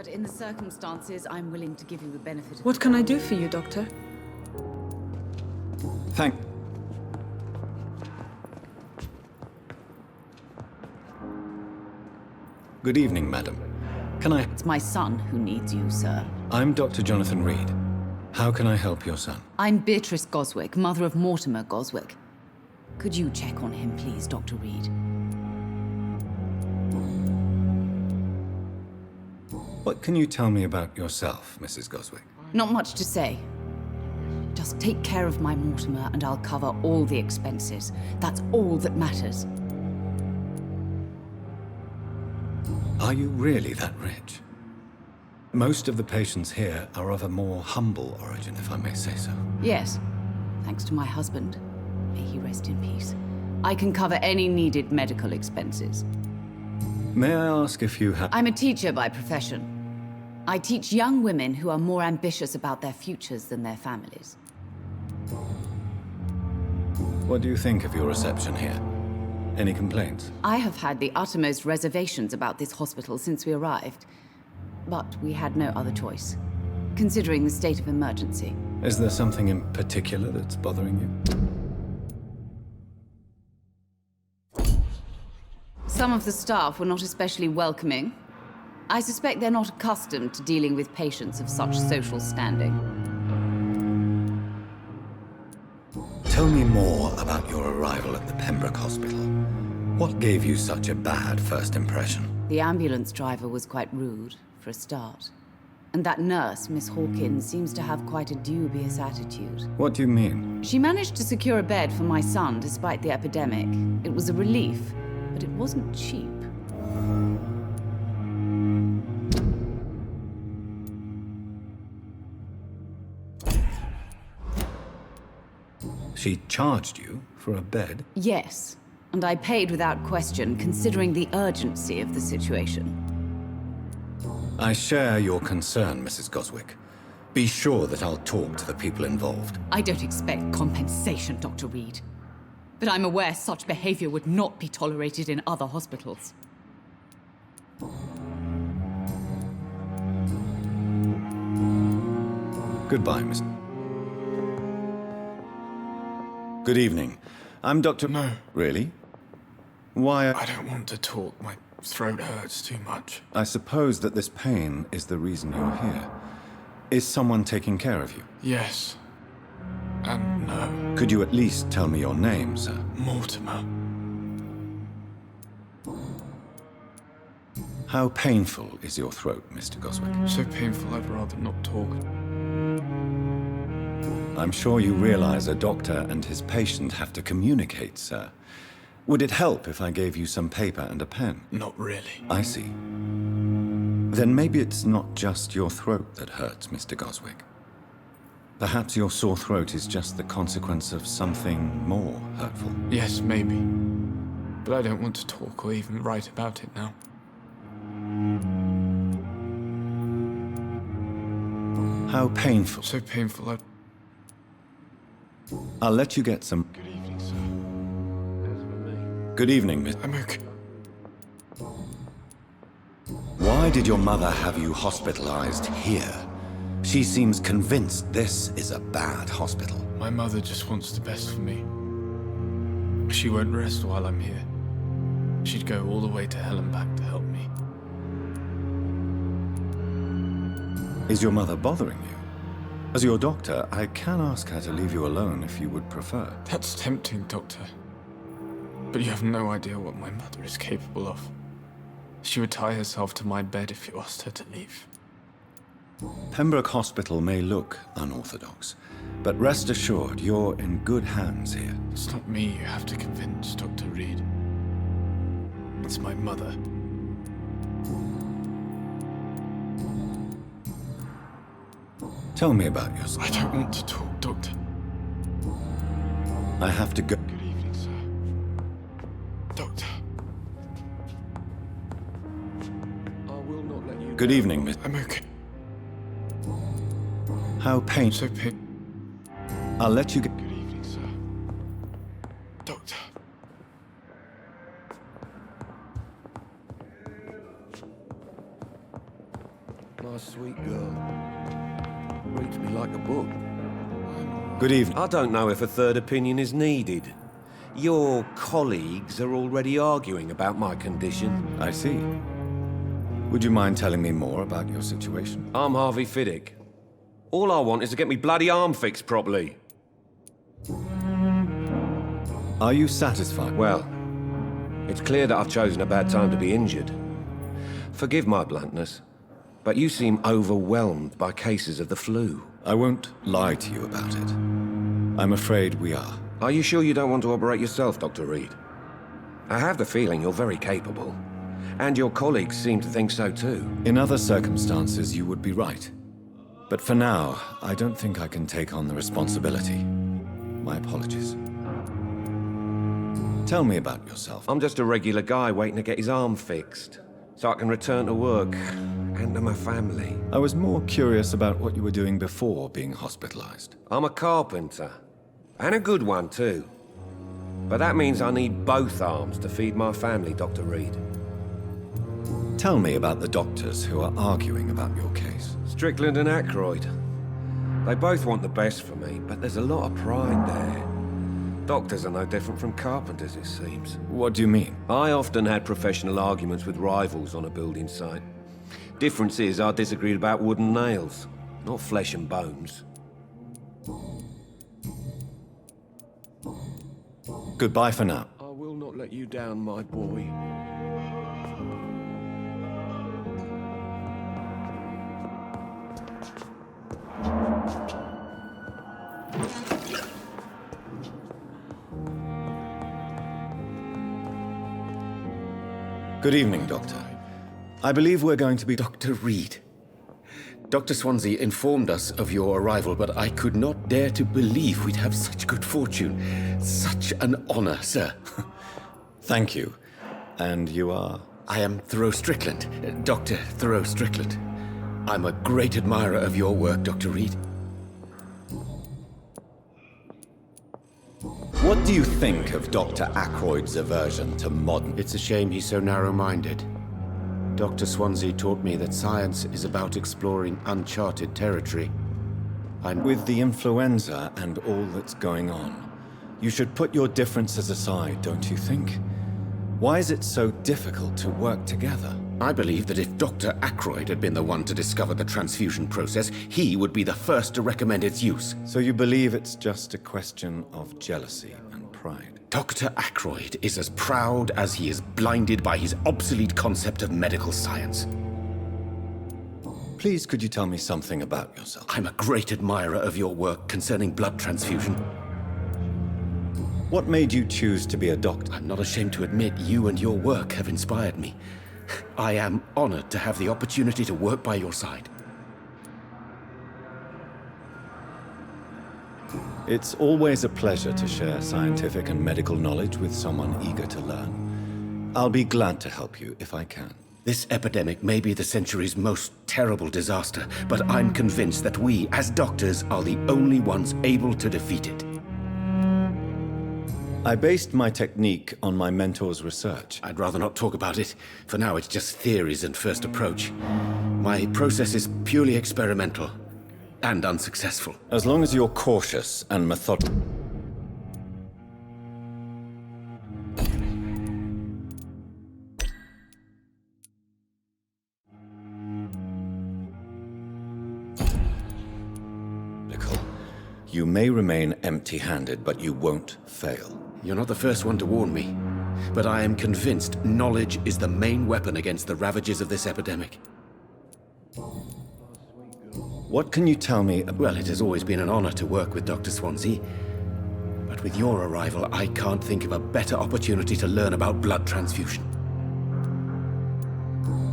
But in the circumstances, I'm willing to give you the benefit of What can I do for you, Doctor? Thank... Good evening, madam. Can I... It's my son who needs you, sir. I'm Dr. Jonathan Reed. How can I help your son? I'm Beatrice Goswick, mother of Mortimer Goswick. Could you check on him, please, Dr. Reed? What can you tell me about yourself, Mrs. Goswick? Not much to say. Just take care of my Mortimer and I'll cover all the expenses. That's all that matters. Are you really that rich? Most of the patients here are of a more humble origin, if I may say so. Yes, thanks to my husband. May he rest in peace. I can cover any needed medical expenses. May I ask if you have... I'm a teacher by profession. I teach young women who are more ambitious about their futures than their families. What do you think of your reception here? Any complaints? I have had the uttermost reservations about this hospital since we arrived. But we had no other choice, considering the state of emergency. Is there something in particular that's bothering you? Some of the staff were not especially welcoming. I suspect they're not accustomed to dealing with patients of such social standing. Tell me more about your arrival at the Pembroke Hospital. What gave you such a bad first impression? The ambulance driver was quite rude, for a start. And that nurse, Miss Hawkins, seems to have quite a dubious attitude. What do you mean? She managed to secure a bed for my son despite the epidemic. It was a relief, but it wasn't cheap. She charged you for a bed? Yes, and I paid without question, considering the urgency of the situation. I share your concern, Mrs. Goswick. Be sure that I'll talk to the people involved. I don't expect compensation, Dr. Reed. But I'm aware such behavior would not be tolerated in other hospitals. Goodbye, Miss... Good evening. I'm Dr... No. Really? Why... I don't want to talk. My throat hurts too much. I suppose that this pain is the reason you're here. Is someone taking care of you? Yes. And no. Could you at least tell me your name, sir? Mortimer. How painful is your throat, Mr. Goswick? So painful I'd rather not talk. I'm sure you realize a doctor and his patient have to communicate, sir. Would it help if I gave you some paper and a pen? Not really. I see. Then maybe it's not just your throat that hurts, Mr. Goswick. Perhaps your sore throat is just the consequence of something more hurtful. Yes, maybe. But I don't want to talk or even write about it now. How painful. So painful I'll let you get some... Good evening, sir. Good evening, Miss... I'm okay. Why did your mother have you hospitalized here? She seems convinced this is a bad hospital. My mother just wants the best for me. She won't rest while I'm here. She'd go all the way to hell and back to help me. Is your mother bothering you? As your doctor, I can ask her to leave you alone if you would prefer. That's tempting, Doctor. But you have no idea what my mother is capable of. She would tie herself to my bed if you asked her to leave. Pembroke Hospital may look unorthodox, but rest assured you're in good hands here. It's not me you have to convince, Dr. Reed. It's my mother. Tell me about yourself. I don't want to talk, Doctor. I have to go. Good evening, sir. Doctor. I will not let you... Good evening, Miss... I'm okay. How painful. So pain... I'll let you go. Good evening, sir. Doctor. My sweet girl. Reads me like a book. Good evening. I don't know if a third opinion is needed. Your colleagues are already arguing about my condition. I see. Would you mind telling me more about your situation? I'm Harvey Fiddick. All I want is to get me bloody arm fixed properly. Are you satisfied? Well, it's clear that I've chosen a bad time to be injured. Forgive my bluntness, but you seem overwhelmed by cases of the flu. I won't lie to you about it. I'm afraid we are. Are you sure you don't want to operate yourself, Dr. Reed? I have the feeling you're very capable. And your colleagues seem to think so too. In other circumstances, you would be right. But for now, I don't think I can take on the responsibility. My apologies. Tell me about yourself. I'm just a regular guy waiting to get his arm fixed, so I can return to work and to my family. I was more curious about what you were doing before being hospitalized. I'm a carpenter. And a good one, too. But that means I need both arms to feed my family, Dr. Reed. Tell me about the doctors who are arguing about your case. Strickland and Aykroyd. They both want the best for me, but there's a lot of pride there. Doctors are no different from carpenters, it seems. What do you mean? I often had professional arguments with rivals on a building site. Difference is I disagreed about wooden nails, not flesh and bones. Goodbye for now. I will not let you down, my boy. Good evening, Doctor. I believe we're going to be... Dr. Reed. Dr. Swansea informed us of your arrival, but I could not dare to believe we'd have such good fortune. Such an honor, sir. Thank you. And you are? I am Thoreau Strickland, Dr. Thoreau Strickland. I'm a great admirer of your work, Dr. Reed. What do you think of Dr. Aykroyd's aversion to modern... It's a shame he's so narrow-minded. Dr. Swansea taught me that science is about exploring uncharted territory. With the influenza and all that's going on, you should put your differences aside, don't you think? Why is it so difficult to work together? I believe that if Dr. Aykroyd had been the one to discover the transfusion process, he would be the first to recommend its use. So you believe it's just a question of jealousy and pride? Dr. Aykroyd is as proud as he is blinded by his obsolete concept of medical science. Please, could you tell me something about yourself? I'm a great admirer of your work concerning blood transfusion. What made you choose to be a doctor? I'm not ashamed to admit you and your work have inspired me. I am honored to have the opportunity to work by your side. It's always a pleasure to share scientific and medical knowledge with someone eager to learn. I'll be glad to help you if I can. This epidemic may be the century's most terrible disaster, but I'm convinced that we, as doctors, are the only ones able to defeat it. I based my technique on my mentor's research. I'd rather not talk about it. For now, it's just theories and first approach. My process is purely experimental and unsuccessful. As long as you're cautious and methodical. You may remain empty-handed, but you won't fail. You're not the first one to warn me, but I am convinced knowledge is the main weapon against the ravages of this epidemic. What can you tell me? Well, it has always been an honor to work with Dr. Swansea, but with your arrival, I can't think of a better opportunity to learn about blood transfusion.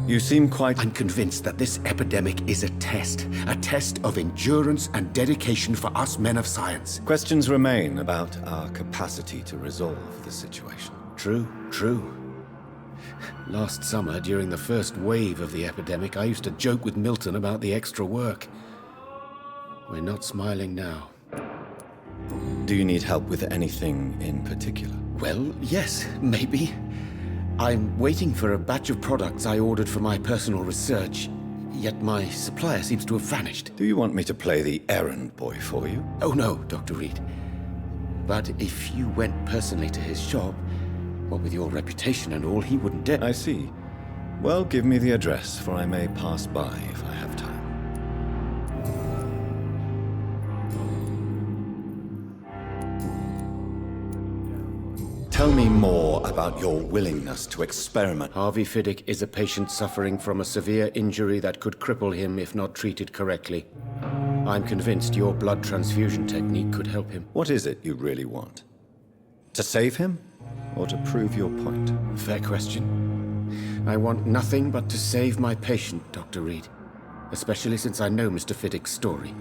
You seem quite... I'm convinced that this epidemic is a test of endurance and dedication for us men of science. Questions remain about our capacity to resolve the situation. True. Last summer, during the first wave of the epidemic, I used to joke with Milton about the extra work. We're not smiling now. Do you need help with anything in particular? Well, yes, maybe. I'm waiting for a batch of products I ordered for my personal research. Yet my supplier seems to have vanished. Do you want me to play the errand boy for you? Oh no, Dr. Reed. But if you went personally to his shop, what with your reputation and all, he wouldn't dare. I see. Well, give me the address, for I may pass by if I have time. Tell me more about your willingness to experiment. Harvey Fiddick is a patient suffering from a severe injury that could cripple him if not treated correctly. I'm convinced your blood transfusion technique could help him. What is it you really want? To save him? Or to prove your point? Fair question. I want nothing but to save my patient, Dr. Reed. Especially since I know Mr. Fiddick's story.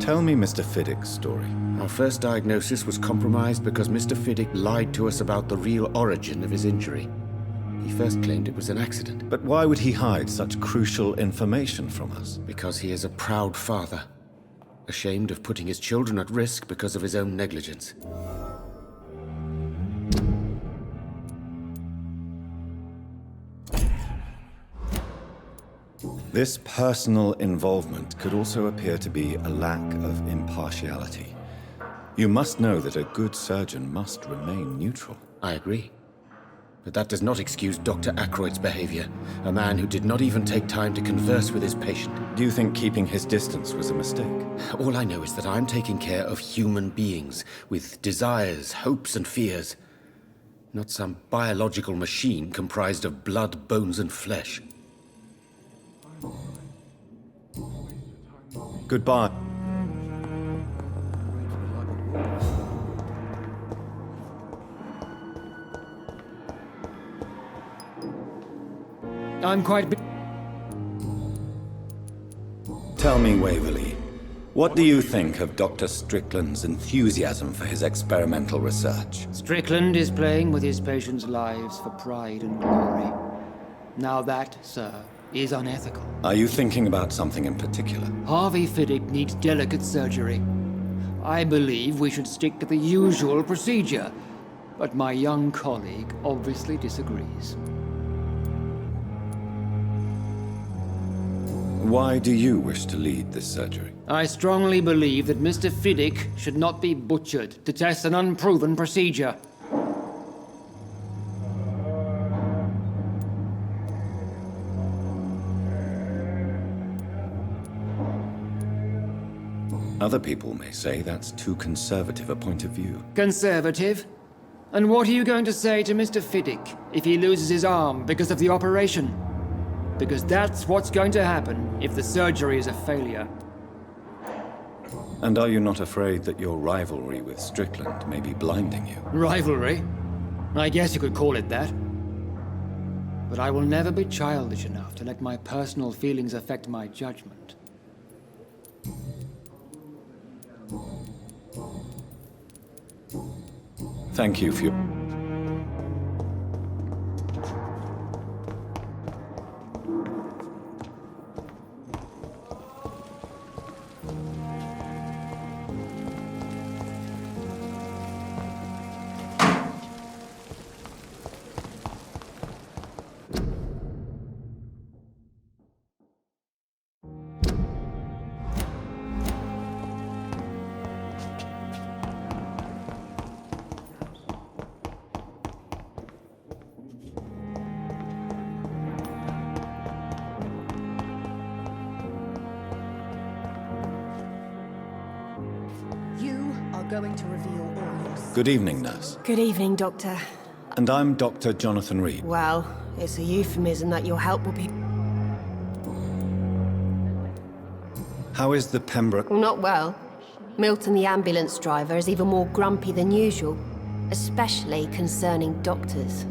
Tell me Mr. Fiddick's story. Our first diagnosis was compromised because Mr. Fiddick lied to us about the real origin of his injury. He first claimed it was an accident. But why would he hide such crucial information from us? Because he is a proud father, ashamed of putting his children at risk because of his own negligence. This personal involvement could also appear to be a lack of impartiality. You must know that a good surgeon must remain neutral. I agree. But that does not excuse Dr. Ackroyd's behavior, a man who did not even take time to converse with his patient. Do you think keeping his distance was a mistake? All I know is that I'm taking care of human beings with desires, hopes, and fears. Not some biological machine comprised of blood, bones, and flesh. Goodbye. I'm quite... Tell me, Waverley, what do you think of Dr. Strickland's enthusiasm for his experimental research? Strickland is playing with his patients' lives for pride and glory. Now that, sir, is unethical. Are you thinking about something in particular? Harvey Fiddick needs delicate surgery. I believe we should stick to the usual procedure, but my young colleague obviously disagrees. Why do you wish to lead this surgery? I strongly believe that Mr. Fiddick should not be butchered to test an unproven procedure. Other people may say that's too conservative a point of view. Conservative? And what are you going to say to Mr. Fiddick if he loses his arm because of the operation? Because that's what's going to happen if the surgery is a failure. And are you not afraid that your rivalry with Strickland may be blinding you? Rivalry? I guess you could call it that. But I will never be childish enough to let my personal feelings affect my judgment. Thank you for your... Going to reveal all your... Good evening, nurse. Good evening, Doctor. And I'm Dr. Jonathan Reed. Well, it's a euphemism that your help will be... How is the Pembroke... Well, not well. Milton, the ambulance driver, is even more grumpy than usual, especially concerning doctors.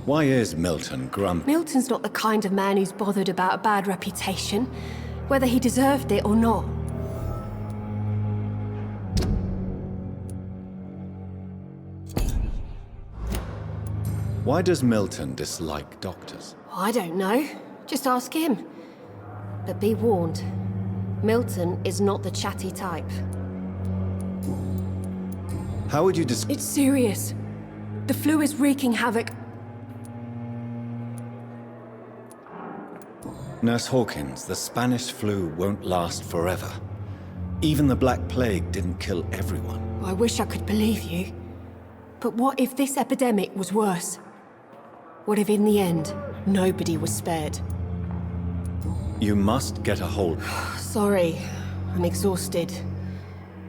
Why is Milton grumpy? Milton's not the kind of man who's bothered about a bad reputation, whether he deserved it or not. Why does Milton dislike doctors? I don't know. Just ask him. But be warned, Milton is not the chatty type. How would you describe... It's serious. The flu is wreaking havoc. Nurse Hawkins, the Spanish flu won't last forever. Even the Black Plague didn't kill everyone. I wish I could believe you. But what if this epidemic was worse? What if in the end, nobody was spared? You must get a hold. Sorry, I'm exhausted.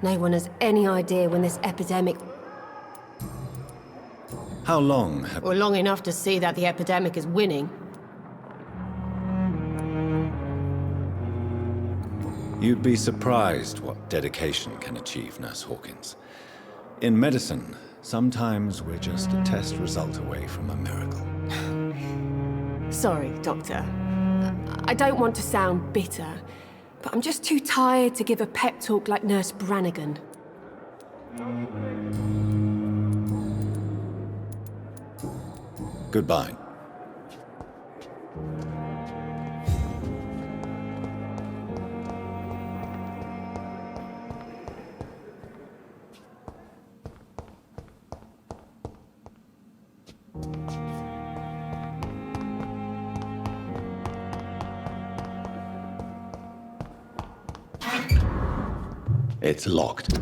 No one has any idea when this epidemic... How long have... or long enough to see that the epidemic is winning. You'd be surprised what dedication can achieve, Nurse Hawkins. In medicine, sometimes we're just a test result away from a miracle. Sorry, Doctor. I don't want to sound bitter, but I'm just too tired to give a pep talk like Nurse Brannigan. Goodbye. It's locked.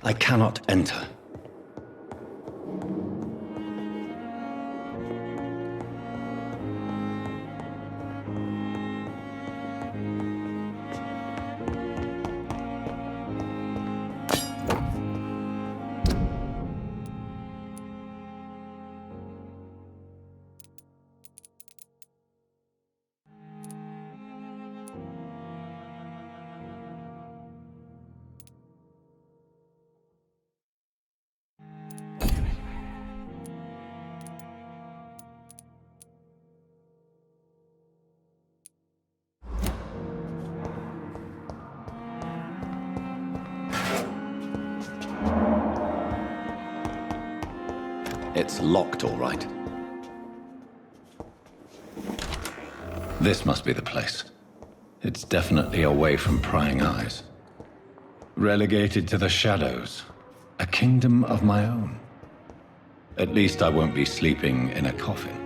I cannot enter. It's locked, all right. This must be the place. It's definitely away from prying eyes. Relegated to the shadows. A kingdom of my own. At least I won't be sleeping in a coffin.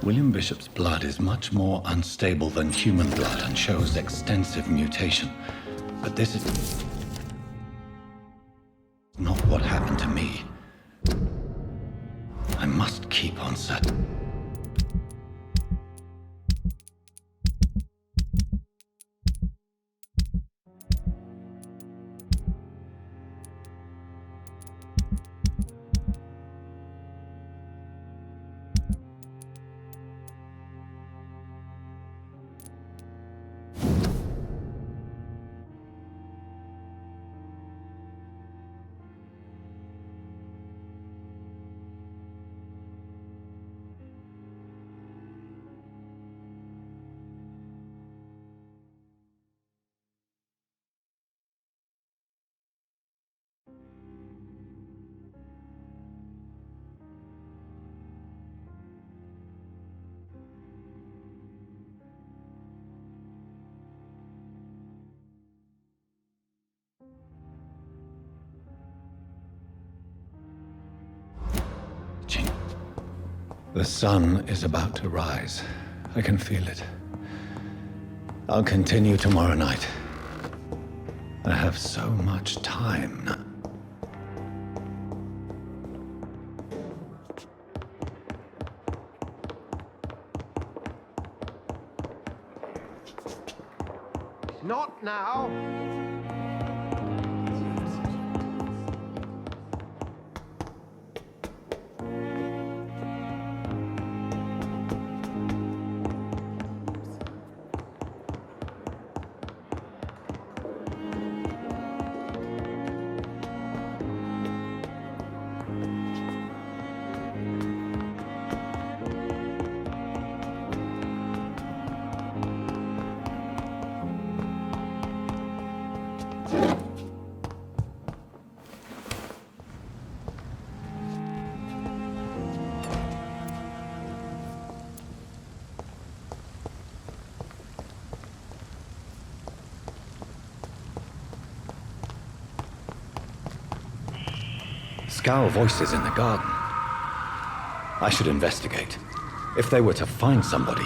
William Bishop's blood is much more unstable than human blood and shows extensive mutation. But this is not what happened to me. I must keep on certain. The sun is about to rise. I can feel it. I'll continue tomorrow night. I have so much time now. Not now! Scowl voices in the garden. I should investigate. If they were to find somebody...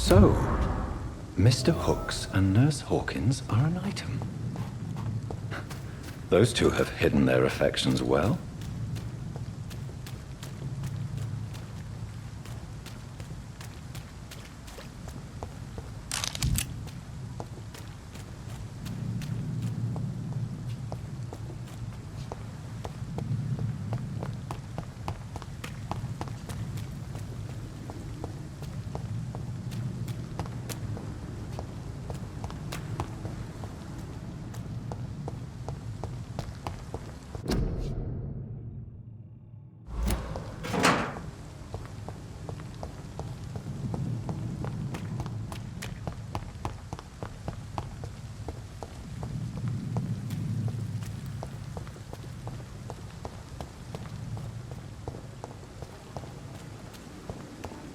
So, Mr. Hooks and Nurse Hawkins are an item. Those two have hidden their affections well.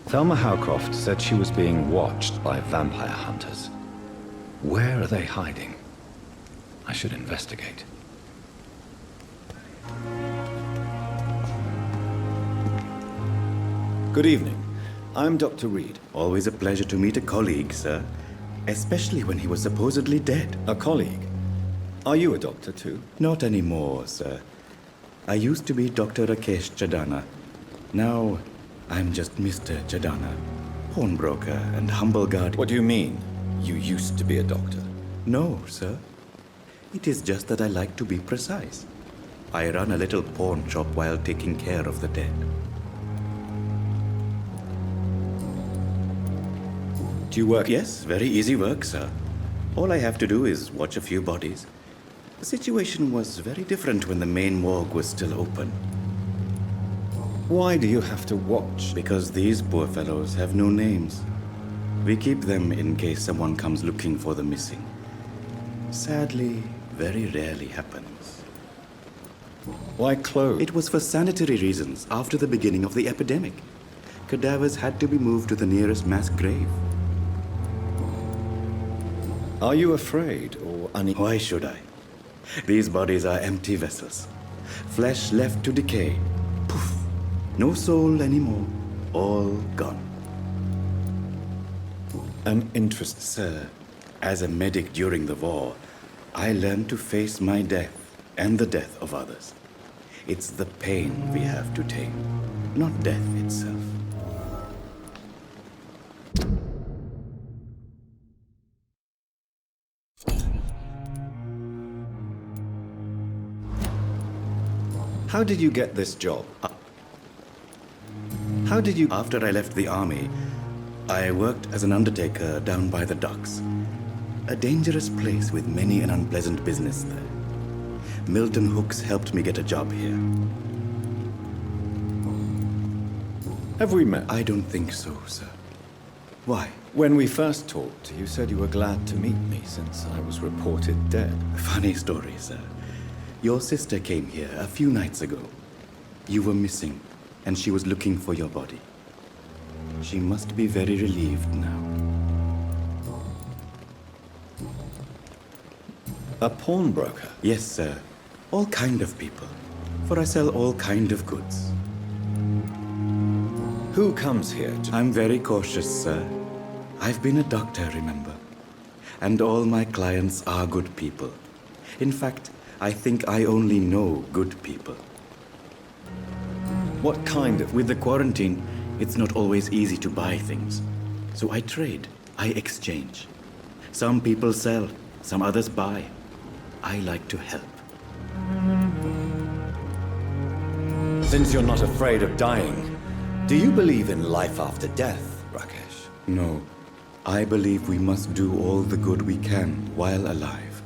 Thelma Howcroft said she was being watched by vampire hunters. Where are they hiding? I should investigate. Good evening. I'm Dr. Reed. Always a pleasure to meet a colleague, sir. Especially when he was supposedly dead. A colleague? Are you a doctor too? Not anymore, sir. I used to be Dr. Rakesh Chadana. Now, I'm just Mr. Chadana, pawnbroker and humble guardian. What do you mean? You used to be a doctor? No, sir. It is just that I like to be precise. I run a little pawn shop while taking care of the dead. Do you work? Yes, very easy work, sir. All I have to do is watch a few bodies. The situation was very different when the main morgue was still open. Why do you have to watch? Because these poor fellows have no names. We keep them in case someone comes looking for the missing. Sadly, very rarely happens. Why clothes? It was for sanitary reasons after the beginning of the epidemic. Cadavers had to be moved to the nearest mass grave. Are you afraid or uneasy? Why should I? These bodies are empty vessels. Flesh left to decay. Poof. No soul anymore. All gone. An interest. Sir, as a medic during the war, I learned to face my death and the death of others. It's the pain we have to tame, not death itself. How did you get this job? How did you... After I left the army, I worked as an undertaker down by the docks. A dangerous place with many an unpleasant business there. Milton Hooks helped me get a job here. Have we met? I don't think so, sir. Why? When we first talked, you said you were glad to meet me since I was reported dead. Funny story, sir. Your sister came here a few nights ago. You were missing, and she was looking for your body. She must be very relieved now. A pawnbroker? Yes, sir. All kind of people. For I sell all kind of goods. Who comes here to... I'm very cautious, sir. I've been a doctor, remember? And all my clients are good people. In fact, I think I only know good people. What kind of... With the quarantine, it's not always easy to buy things. So I trade. I exchange. Some people sell, some others buy. I like to help. Since you're not afraid of dying, do you believe in life after death, Rakesh? No. I believe we must do all the good we can while alive.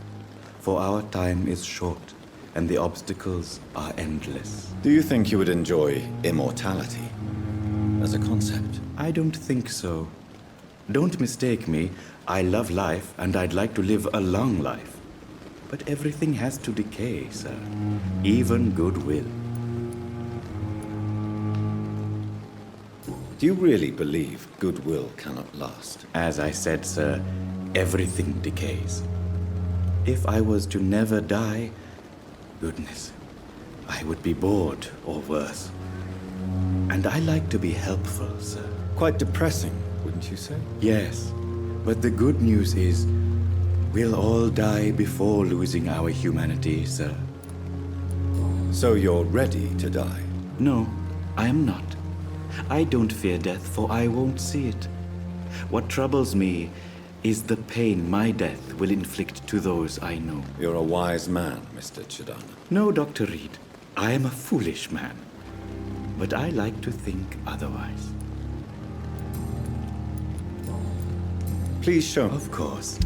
For our time is short, and the obstacles are endless. Do you think you would enjoy immortality as a concept? I don't think so. Don't mistake me. I love life, and I'd like to live a long life. But everything has to decay, sir. Even goodwill. Do you really believe goodwill cannot last? As I said, sir, everything decays. If I was to never die, goodness, I would be bored or worse. And I like to be helpful, sir. Quite depressing, wouldn't you say? Yes, but the good news is, we'll all die before losing our humanity, sir. So you're ready to die? No, I am not. I don't fear death, for I won't see it. What troubles me is the pain my death will inflict to those I know. You're a wise man, Mr. Chidana. No, Dr. Reed. I am a foolish man. But I like to think otherwise. Please show me. Of course.